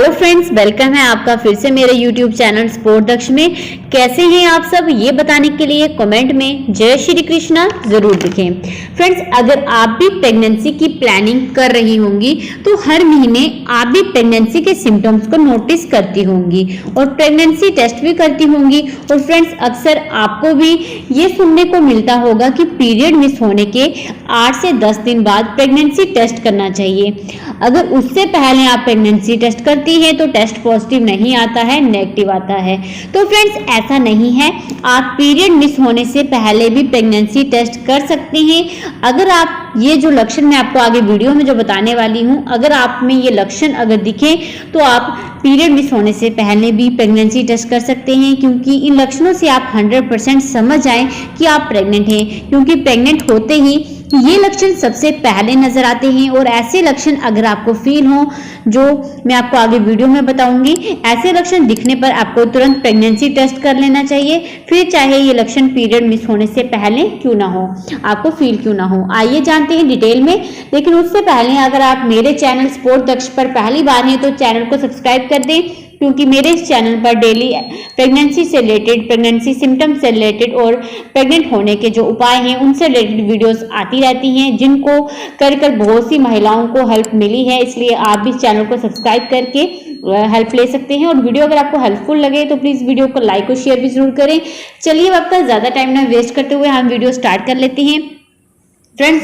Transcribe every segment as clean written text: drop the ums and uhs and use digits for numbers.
Hello friends, welcome है आपका फिर से मेरे यूट्यूब चैनल स्पोर्ट दक्ष में। कैसे हैं आप सब, ये बताने के लिए कमेंट में जय श्री कृष्णा जरूर लिखें। फ्रेंड्स, अगर आप भी प्रेगनेंसी की प्लानिंग कर रही होंगी तो हर महीने आप भी प्रेगनेंसी के सिम्टम्स को नोटिस करती होंगी और प्रेगनेंसी टेस्ट भी करती होंगी। और फ्रेंड्स, अक्सर आपको भी ये सुनने को मिलता होगा कि पीरियड मिस होने के 8 से 10 दिन बाद प्रेगनेंसी टेस्ट करना चाहिए। अगर उससे पहले आप प्रेगनेंसी टेस्ट करती है तो टेस्ट पॉजिटिव नहीं आता है, नेगेटिव आता है। तो फ्रेंड्स, ऐसा नहीं है, आप पीरियड मिस होने से पहले भी प्रेगनेंसी टेस्ट कर सकते हैं। अगर आप ये जो लक्षण मैं आपको आगे वीडियो में जो बताने वाली हूँ, अगर आप में ये लक्षण अगर दिखे तो आप पीरियड मिस होने से पहले भी प्रेगनेंसी टेस्ट कर सकते हैं, क्योंकि इन लक्षणों से आप 100% समझ जाएं कि आप प्रेग्नेंट हैं। क्योंकि प्रेग्नेंट होते ही ये लक्षण सबसे पहले नजर आते हैं और ऐसे लक्षण अगर आपको फील हो, जो मैं आपको आगे वीडियो में बताऊंगी, ऐसे लक्षण दिखने पर आपको तुरंत प्रेगनेंसी टेस्ट कर लेना चाहिए, फिर चाहे ये लक्षण पीरियड मिस होने से पहले क्यों ना हो, आपको फील क्यों ना हो। आइए जानते हैं डिटेल में। लेकिन उससे पहले अगर आप मेरे चैनल स्पोर्ट दक्ष पर पहली बार हैं तो चैनल को सब्सक्राइब कर दें, क्योंकि मेरे इस चैनल पर डेली प्रेगनेंसी से रिलेटेड, प्रेगनेंसी सिम्टम्स से रिलेटेड और प्रेग्नेंट होने के जो उपाय हैं उनसे रिलेटेड वीडियोस आती रहती हैं, जिनको कर बहुत सी महिलाओं को हेल्प मिली है। इसलिए आप भी इस चैनल को सब्सक्राइब करके हेल्प ले सकते हैं। और वीडियो अगर आपको हेल्पफुल लगे तो प्लीज वीडियो को लाइक और शेयर भी जरूर करें। चलिए, अब आपका ज्यादा टाइम ना वेस्ट करते हुए हम वीडियो स्टार्ट कर लेते हैं। फ्रेंड्स,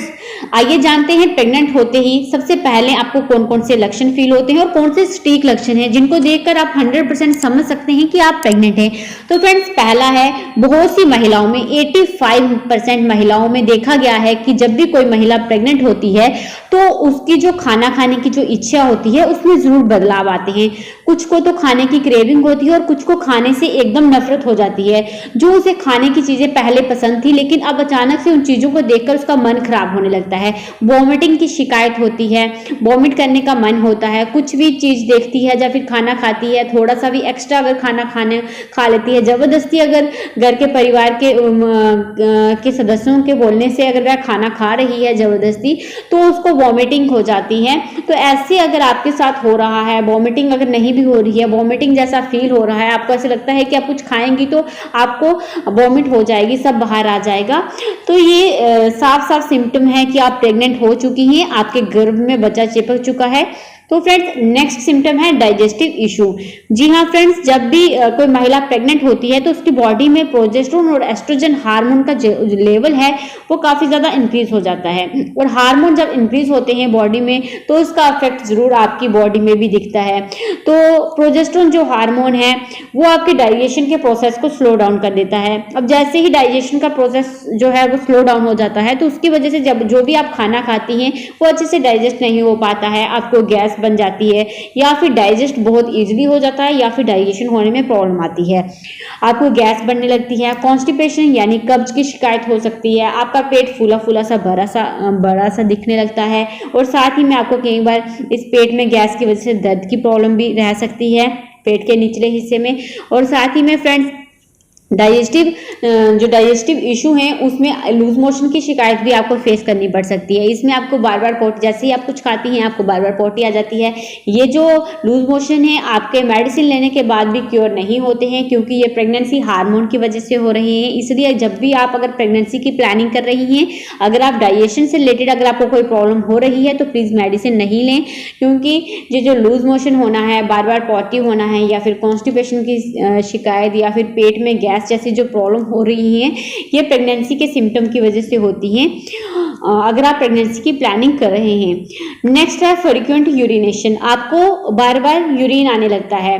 आइए जानते हैं प्रेग्नेंट होते ही सबसे पहले आपको कौन कौन से लक्षण फील होते हैं और कौन से सटीक लक्षण हैं जिनको देखकर आप 100% समझ सकते हैं कि आप प्रेग्नेंट हैं। तो फ्रेंड्स, पहला है, बहुत सी महिलाओं में 85% महिलाओं में देखा गया है कि जब भी कोई महिला प्रेग्नेंट होती है तो उसकी जो खाना खाने की जो इच्छा होती है उसमें जरूर बदलाव आते हैं। कुछ को तो खाने की क्रेविंग होती है और कुछ को खाने से एकदम नफरत हो जाती है। जो उसे खाने की चीजें पहले पसंद थी लेकिन अब अचानक से उन चीजों को देखकर उसका मन खराब होने लगता है। वॉमिटिंग की शिकायत होती है, वॉमिट करने का मन होता है, कुछ भी चीज देखती है या फिर खाना खाती है, थोड़ा सा भी एक्स्ट्रा अगर खाना खा लेती है, जबरदस्ती अगर घर के परिवार के सदस्यों के बोलने से अगर वह खाना खा रही है जबरदस्ती, तो उसको वॉमिटिंग हो जाती है। तो ऐसे अगर आपके साथ हो रहा है, वॉमिटिंग अगर नहीं भी हो रही है, वॉमिटिंग जैसा फील हो रहा है, आपको ऐसे लगता है कि आप कुछ खाएंगी तो आपको वॉमिट हो जाएगी, सब बाहर आ जाएगा, तो ये साफ साफ सिम्टम है कि आप प्रेग्नेंट हो चुकी हैं, आपके गर्भ में बच्चा चिपक चुका है। तो फ्रेंड्स, नेक्स्ट सिम्टम है डाइजेस्टिव इशू। जी हाँ फ्रेंड्स, जब भी कोई महिला प्रेग्नेंट होती है तो उसकी बॉडी में प्रोजेस्टेरोन और एस्ट्रोजन हार्मोन का जो लेवल है वो काफी ज्यादा इंक्रीज हो जाता है। और हार्मोन जब इंक्रीज होते हैं बॉडी में तो उसका इफेक्ट जरूर आपकी बॉडी में भी दिखता है। तो प्रोजेस्टेरोन जो हार्मोन है वो आपके डाइजेशन के प्रोसेस को स्लो डाउन कर देता है। अब जैसे ही डाइजेशन का प्रोसेस जो है वो स्लो डाउन हो जाता है तो उसकी वजह से जब जो भी आप खाना खाती हैं वो अच्छे से डाइजेस्ट नहीं हो पाता है, आपको गैस बन जाती है, या फिर डाइजेस्ट बहुत इजीली हो जाता है, या फिर डाइजेशन होने में प्रॉब्लम आती है, आपको गैस बनने लगती है, कॉन्स्टिपेशन यानी कब्ज की शिकायत हो सकती है, आपका पेट फूला फूला सा बड़ा सा दिखने लगता है, और साथ ही में आपको कई बार इस पेट में गैस की वजह से दर्द की प्रॉब्लम भी रह सकती है पेट के निचले हिस्से में। और साथ ही में फ्रेंड्स, जो डाइजेस्टिव इशू है उसमें लूज मोशन की शिकायत भी आपको फेस करनी पड़ सकती है। इसमें आपको बार बार पोटी, जैसे ही आप कुछ खाती हैं आपको बार बार पोटी आ जाती है। ये जो लूज मोशन है आपके मेडिसिन लेने के बाद भी क्योर नहीं होते हैं, क्योंकि ये प्रेगनेंसी हार्मोन की वजह से हो रही है। इसलिए जब भी आप अगर प्रेगनेंसी की प्लानिंग कर रही हैं, अगर आप डाइजेशन से रिलेटेड अगर आपको कोई प्रॉब्लम हो रही है तो प्लीज मेडिसिन नहीं लें, क्योंकि ये जो लूज मोशन होना है, बार बार पोटी होना है, या फिर कॉन्स्टिपेशन की शिकायत, या फिर पेट में गैस जैसी जो प्रॉब्लम हो रही है, ये प्रेगनेंसी के सिम्टम की वजह से होती हैं अगर आप प्रेगनेंसी की प्लानिंग कर रहे हैं। नेक्स्ट है फ्रीक्वेंट यूरिनेशन। आपको बार बार यूरिन आने लगता है,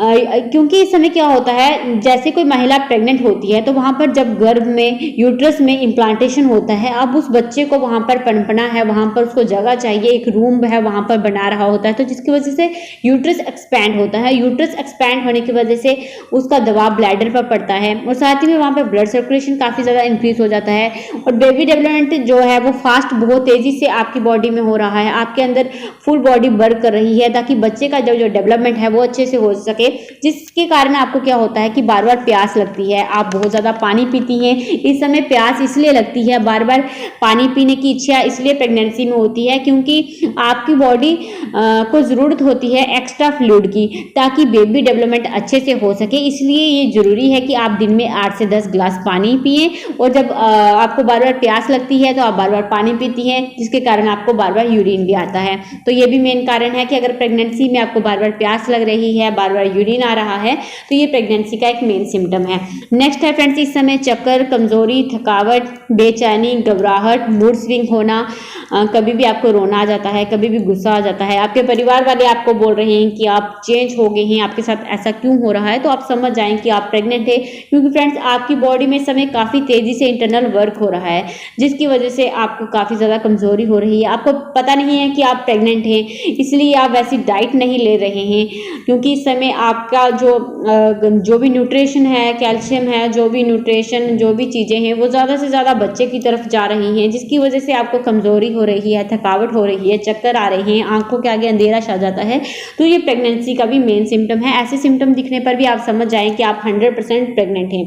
क्योंकि इस समय क्या होता है, जैसे कोई महिला प्रेग्नेंट होती है तो वहां पर जब गर्भ में यूट्रस में इम्प्लांटेशन होता है, अब उस बच्चे को वहां पर पनपना है, वहां पर उसको जगह चाहिए, एक रूम है वहां पर बना रहा होता है, तो जिसकी वजह से यूट्रस एक्सपैंड होता है। यूट्रस एक्सपैंड होने की वजह से उसका दबाव ब्लैडर पर बढ़ता है और साथ ही में वहाँ पे ब्लड सर्कुलेशन काफ़ी ज़्यादा इंक्रीज हो जाता है और बेबी डेवलपमेंट जो है वो फास्ट बहुत तेज़ी से आपकी बॉडी में हो रहा है, आपके अंदर फुल बॉडी वर्क कर रही है ताकि बच्चे का जो डेवलपमेंट है वो अच्छे से हो सके, जिसके कारण आपको क्या होता है कि बार बार प्यास लगती है। आप बहुत ज़्यादा पानी पीती हैं, इस समय प्यास इसलिए लगती है, बार बार पानी पीने की इच्छा इसलिए प्रेगनेंसी में होती है क्योंकि आपकी बॉडी को ज़रूरत होती है एक्स्ट्रा फ्लूइड की ताकि बेबी डेवलपमेंट अच्छे से हो सके। इसलिए ये ज़रूरी है कि आप दिन में 8 से 10 ग्लास पानी पिए और जब आपको बार बार प्यास लगती है तो आप बार बार पानी पीती हैं, जिसके कारण आपको बार बार यूरिन भी आता है। तो ये भी मेन कारण है कि अगर प्रेगनेंसी में आपको बार बार प्यास लग रही है, बार बार यूरिन आ रहा है, तो ये प्रेगनेंसी का एक मेन सिम्टम है। नेक्स्ट है फ्रेंड्स, इस समय चक्कर, कमजोरी, थकावट, बेचैनी, घबराहट, मूड स्विंग होना, कभी भी आपको रोना आ जाता है, कभी भी गुस्सा आ जाता है, आपके परिवार वाले आपको बोल रहे हैं कि आप चेंज हो गए हैं, आपके साथ ऐसा क्यों हो रहा है, तो आप समझ जाएं कि आप प्रेग्नेंट है। क्योंकि फ्रेंड्स आपकी बॉडी में इस समय काफ़ी तेज़ी से इंटरनल वर्क हो रहा है, जिसकी वजह से आपको काफ़ी ज़्यादा कमजोरी हो रही है। आपको पता नहीं है कि आप प्रेग्नेंट हैं, इसलिए आप वैसी डाइट नहीं ले रहे हैं क्योंकि इस समय आपका जो भी न्यूट्रिशन है, कैल्शियम है, जो भी न्यूट्रिशन जो भी चीज़ें हैं वो ज़्यादा से ज़्यादा बच्चे की तरफ जा रही हैं, जिसकी वजह से आपको कमजोरी हो रही है, थकावट हो रही है, चक्कर आ रहे हैं, आंखों के आगे अंधेरा छा जाता है। तो ये प्रेगनेंसी का भी मेन सिम्टम है। ऐसे सिम्टम दिखने पर भी आप समझ जाएं कि आप 100% प्रेग्नेंट हैं।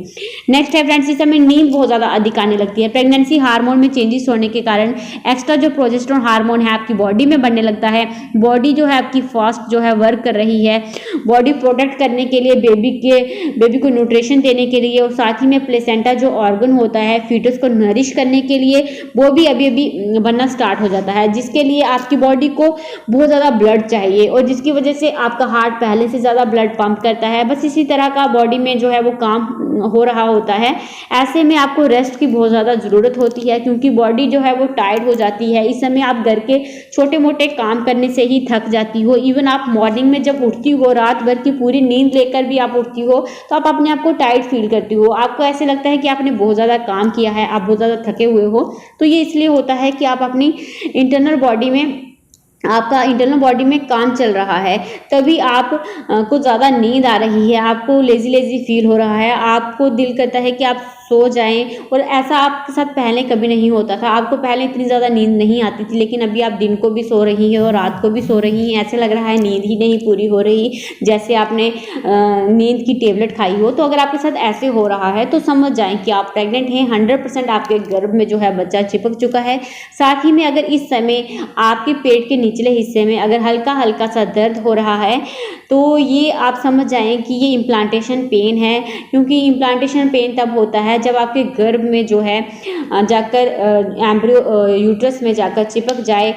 नेक्स्ट है फ्रेंड्स, इस समय नींद बहुत ज़्यादा अधिक आने लगती है। प्रेगनेंसी हार्मोन में चेंजेस होने के कारण एक्स्ट्रा जो प्रोजेस्टेरोन हार्मोन है आपकी बॉडी में बनने लगता है। बॉडी जो है आपकी फास्ट जो है वर्क कर रही है, बॉडी प्रोटेक्ट करने के लिए, बेबी को न्यूट्रिशन देने के लिए और साथ ही में प्लेसेंटा जो ऑर्गन होता है फीटस को नरिश करने के लिए, वो भी अभी अभी बनना स्टार्ट हो जाता है, जिसके लिए आपकी बॉडी को बहुत ज़्यादा ब्लड चाहिए और जिसकी वजह से आपका हार्ट पहले से ज़्यादा ब्लड पंप करता है। बस इसी तरह का बॉडी में जो है वो काम हो रहा होता है। ऐसे में आपको रेस्ट की बहुत ज़्यादा ज़रूरत होती है क्योंकि बॉडी जो है वो टायर्ड हो जाती है। इस समय आप घर के छोटे मोटे काम करने से ही थक जाती हो। इवन आप मॉर्निंग में जब उठती हो, रात भर की पूरी नींद लेकर भी आप उठती हो तो आप अपने आप को टायर्ड फील करती हो। आपको ऐसे लगता है कि आपने बहुत ज़्यादा काम किया है, आप बहुत ज़्यादा थके हुए हो। तो ये इसलिए होता है कि आप अपनी इंटरनल बॉडी में आपका इंटरनल बॉडी में काम चल रहा है, तभी आप को ज़्यादा नींद आ रही है, आपको लेजी लेजी फील हो रहा है, आपको दिल करता है कि आप सो जाएं। और ऐसा आपके साथ पहले कभी नहीं होता था। आपको पहले इतनी ज़्यादा नींद नहीं आती थी, लेकिन अभी आप दिन को भी सो रही हैं और रात को भी सो रही हैं। ऐसे लग रहा है नींद ही नहीं पूरी हो रही, जैसे आपने नींद की टेबलेट खाई हो। तो अगर आपके साथ ऐसे हो रहा है तो समझ जाएं कि आप प्रेग्नेंट हैं। 100% आपके गर्भ में जो है बच्चा चिपक चुका है। साथ ही में अगर इस समय आपके पेट के निचले हिस्से में अगर हल्का हल्का सा दर्द हो रहा है तो ये आप समझ जाएं कि ये इम्प्लांटेशन पेन है, क्योंकि इम्प्लांटेशन पेन तब होता है जब आपके गर्भ में जो है जाकर एम्ब्रियो यूट्रस में जाकर चिपक जाए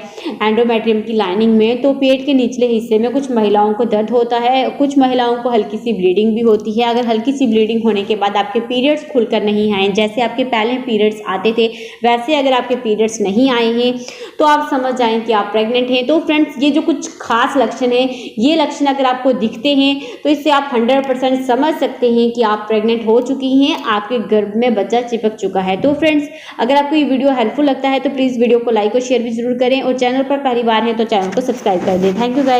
एंडोमेट्रियम की लाइनिंग में। तो पेट के निचले हिस्से में कुछ महिलाओं को दर्द होता है, कुछ महिलाओं को हल्की सी ब्लीडिंग भी होती है। अगर हल्की सी ब्लीडिंग होने के बाद आपके पीरियड्स खुलकर नहीं आए, जैसे आपके पहले पीरियड्स आते थे वैसे अगर आपके पीरियड्स नहीं आए हैं तो आप समझ जाएं कि आप प्रेग्नेंट हैं। तो फ्रेंड्स ये जो कुछ खास लक्षण है, ये लक्षण अगर आपको दिखते हैं तो इससे आप 100% समझ सकते हैं कि आप प्रेग्नेंट हो चुकी हैं, आपके गर्भ में बच्चा चिपक चुका है। तो फ्रेंड्स अगर आपको ये वीडियो हेल्पफुल लगता है तो प्लीज़ वीडियो को लाइक और शेयर भी जरूर करें और चैनल पर पहली बार है तो चैनल को सब्सक्राइब कर दें। Thank you guys.